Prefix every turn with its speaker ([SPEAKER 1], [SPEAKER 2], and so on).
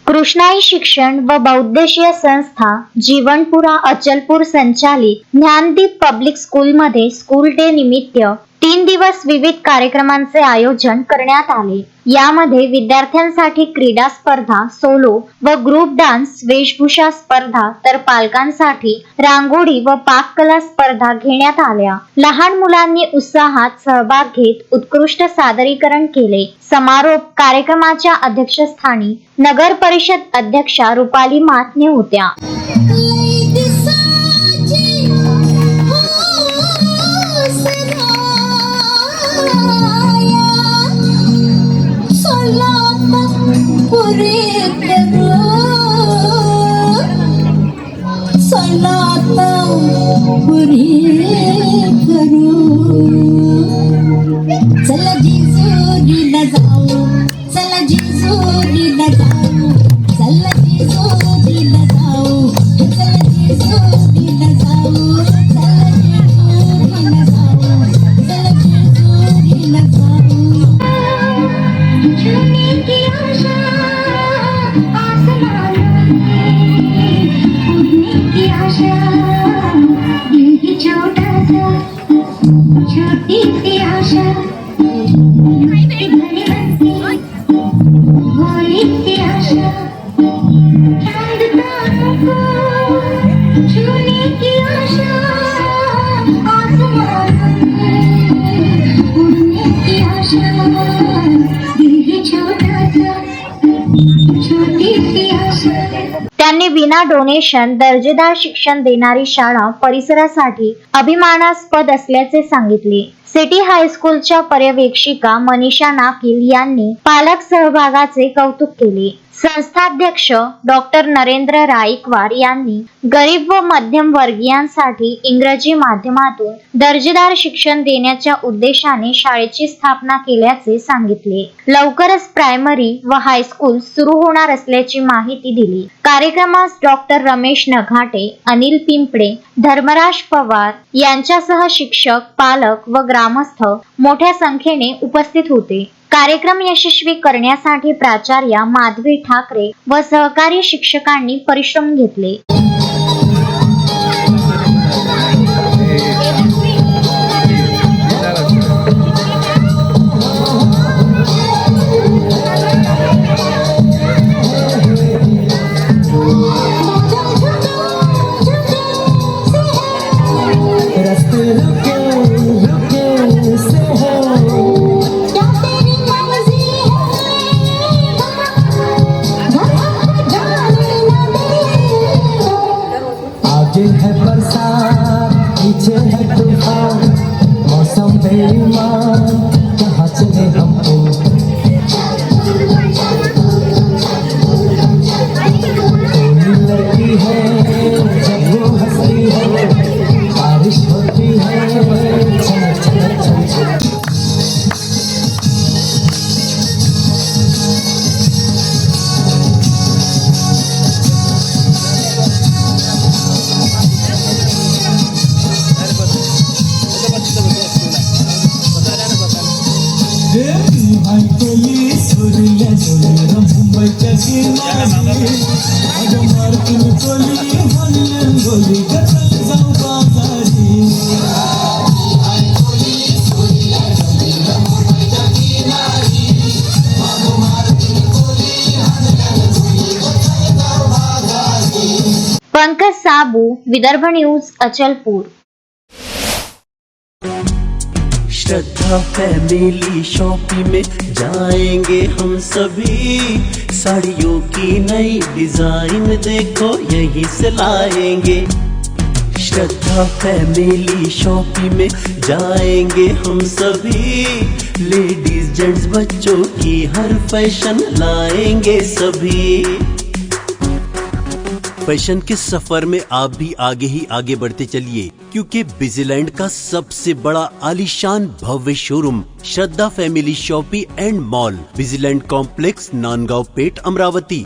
[SPEAKER 1] कृष्णाई शिक्षण व बौद्धशीय संस्था जीवनपुरा अचलपूर संचालित ज्ञानदीप पब्लिक स्कूलमध्ये स्कूल डे निमित्त 3 दिवस विविध कार्यक्रमांचे आयोजन करण्यात आले। यामध्ये विद्यार्थ्यांसाठी क्रीडा स्पर्धा, सोलो व ग्रुप डान्स, वेशभूषा स्पर्धा तर पालकांसाठी रांगोळी व पाककला स्पर्धा घेण्यात आल्या। लहान मुलांनी उत्साहात सहभाग घेत उत्कृष्ट सादरीकरण केले। समारोप कार्यक्रमाच्या अध्यक्षस्थानी नगर परिषद अध्यक्षा रुपाली मातने होत्या।
[SPEAKER 2] चला जिजोरीला जाऊ, चला जिजोरीला जाऊ, चला जिजोरीला जाऊ, चला जिजोरीला जाऊ, चला जिजोरीला जाऊ, चला जिजोरीला जाऊ। झुमी की आशा आसमान में, उड़ने की आशा दिल ही छोटा सा, छोटी सी आशा
[SPEAKER 1] त्यांनी विना डोनेशन दर्जेदार शिक्षण देणारी शाळा परिसरासाठी अभिमानास्पद असल्याचे सांगितले। सिटी हायस्कूलच्या पर्यवेक्षिका मनीषा नाकील यांनी पालक सहभागाचे कौतुक केले। संस्थाध्यक्ष डॉक्टर नरेंद्र राईकवाड यांनी गरीब व मध्यम वर्गीयांसाठी इंग्रजी माध्यमातून दर्जेदार शिक्षण देण्याच्या उद्देशाने शाळेची स्थापना केल्याचे सांगितले। लवकरच प्रायमरी व हायस्कूल सुरू होणार असल्याची माहिती दिली। कार्यक्रमास डॉक्टर रमेश नघाटे, अनिल पिंपळे, धर्मराज पवार यांच्यासह शिक्षक, पालक व ग्रामस्थ मोठ्या संख्येने उपस्थित होते। कार्यक्रम यशस्वी करण्यासाठी प्राचार्या माधवी ठाकरे व सहकारी शिक्षकांनी परिश्रम घेतले।
[SPEAKER 3] आगे है बरसात, पीछे है तूफान, मौसम बेईमान, कहाँ चले हमको। कोई लड़की है जब वो हंसती है, बारिश होती है, चल चल चल चल। मुंबईच्या किनारी मार्किन कोली हल्लन गोली जाऊ बाजारी।
[SPEAKER 1] पंकज साबू, विदर्भ न्यूज, अचलपूर।
[SPEAKER 4] श्रद्धा फैमिली शॉपिंग में जाएंगे हम सभी, साड़ियों की नई डिजाइन देखो यहीं से लाएंगे। श्रद्धा फैमिली शॉपिंग में जाएंगे हम सभी, लेडीज जेंट्स बच्चों की हर फैशन लाएंगे सभी। फैशन के सफर में आप भी आगे ही आगे बढ़ते चलिए, क्योंकि बिजीलैंड का सबसे बड़ा आलीशान भव्य showroom Shraddha family shopping and mall, बिजीलैंड कॉम्प्लेक्स, नांदगांव पेठ, अमरावती।